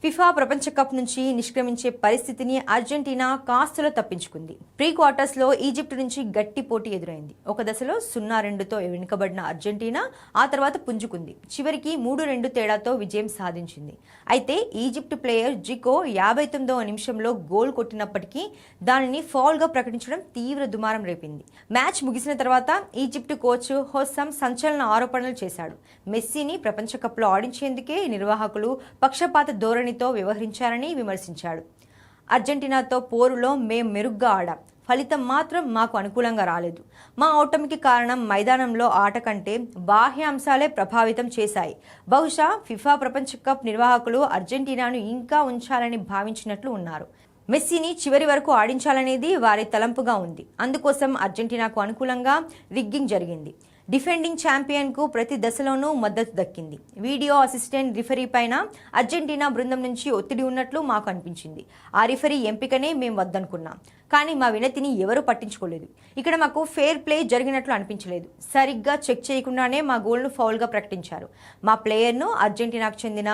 FIFA ప్రపంచ cup నుంచి నిష్క్రమించే పరిస్థితిని అర్జెంటీనా కాస్తలో తప్పించుకుంది. ప్రీ క్వార్టర్స్ లో ఈజిప్ట్ నుంచి గట్టి పోటీ ఎదురైంది. ఒక దశలో 0-2తో వెనుకబడిన అర్జెంటీనా ఆ తర్వాత పుంజుకుంది. చివరికి 3-2 తేడాతో విజయం సాధించింది. అయితే ఈజిప్ట్ ప్లేయర్ జికో 59వ నిమిషంలో గోల్ కొట్టినప్పటికీ దానిని ఫౌల్ గా ప్రకటించడం తీవ్ర దుమారం రేపింది. మ్యాచ్ ముగిసిన తర్వాత ఈజిప్ట్ కోచ్ హొస్సమ్ సంచలన ఆరోపణలు చేశాడు. మెస్సీని ప్రపంచ కప్ లో ఆడించేందుకే నిర్వాహకులు పక్షపాత ధోరణితో వ్యవహరించారని విమర్శించాడు. అర్జెంటీనాతో పోరులో మేం మెరుగ్గా ఆడాం, ఫలితం మాత్రం మాకు అనుకూలంగా రాలేదు. మా ఓటమికి కారణం మైదానంలో ఆట కంటే బాహ్య అంశాలే ప్రభావితం చేశాయి. బహుశా ఫిఫా ప్రపంచ కప్ నిర్వాహకులు అర్జెంటీనాను ఇంకా ఉంచాలని భావించినట్లు ఉన్నారు. మెస్సీని చివరి వరకు ఆడించాలనేది వారి తలంపుగా ఉంది. అందుకోసం అర్జెంటీనాకు అనుకూలంగా రిగ్గింగ్ జరిగింది. డిఫెండింగ్ ఛాంపియన్ కు ప్రతి దశలోనూ మద్దతు దక్కింది. వీడియో అసిస్టెంట్ రిఫరీ పైన అర్జెంటీనా బృందం నుంచి ఒత్తిడి ఉన్నట్లు మాకు అనిపించింది. ఆ రిఫరీ ఎంపికనే మేం వద్దనుకున్నాం. కానీ మా వినతిని ఎవరూ పట్టించుకోలేదు. ఇక్కడ మాకు ఫెయిర్ ప్లే జరిగినట్లు అనిపించలేదు. సరిగ్గా చెక్ చేయకుండానే మా గోల్ను ఫౌల్గా ప్రకటించారు. మా ప్లేయర్ను అర్జెంటీనాకు చెందిన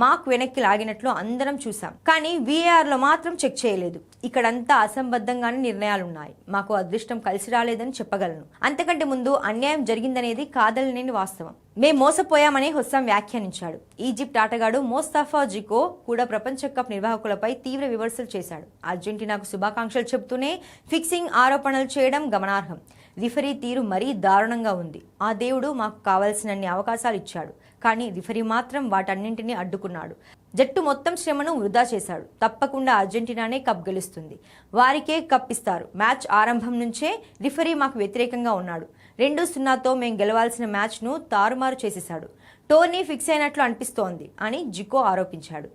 మాకు వెనక్కి లాగినట్లు అందరం చూసాం. కానీ VARలో మాత్రం చెక్ చేయలేదు. ఇక్కడంతా అసంబద్ధంగానే నిర్ణయాలున్నాయి. మాకు అదృష్టం కలిసి రాలేదని చెప్పగలను. అంతకంటే ముందు అన్యాయం జరిగిందనేది కాదనలేని వాస్తవం. మేం మోసపోయామని హొస్సమ్ వ్యాఖ్యానించాడు. ఈజిప్ట్ ఆటగాడు మోస్తఫా జికో కూడా ప్రపంచ కప్ నిర్వాహకులపై తీవ్ర విమర్శలు చేశాడు. అర్జెంటీనాకు శుభాకాంక్షలు చెబుతూనే ఫిక్సింగ్ ఆరోపణలు చేయడం గమనార్హం. రిఫరీ తీరు మరీ దారుణంగా ఉంది. ఆ దేవుడు మాకు కావాల్సినన్ని అవకాశాలు ఇచ్చాడు, కానీ రిఫరీ మాత్రం వాటన్నింటినీ అడ్డుకున్నాడు. జట్టు మొత్తం శ్రమను వృధా చేశాడు. తప్పకుండా అర్జెంటీనానే కప్ గెలుస్తుంది, వారికే కప్ ఇస్తారు. మ్యాచ్ ఆరంభం నుంచే రిఫరీ మాకు వ్యతిరేకంగా ఉన్నాడు. 2-0తో మేం గెలవాల్సిన మ్యాచ్ను తారుమారు చేసేశాడు. టోర్నీ ఫిక్స్ అయినట్లు అనిపిస్తోంది అని జికో ఆరోపించాడు.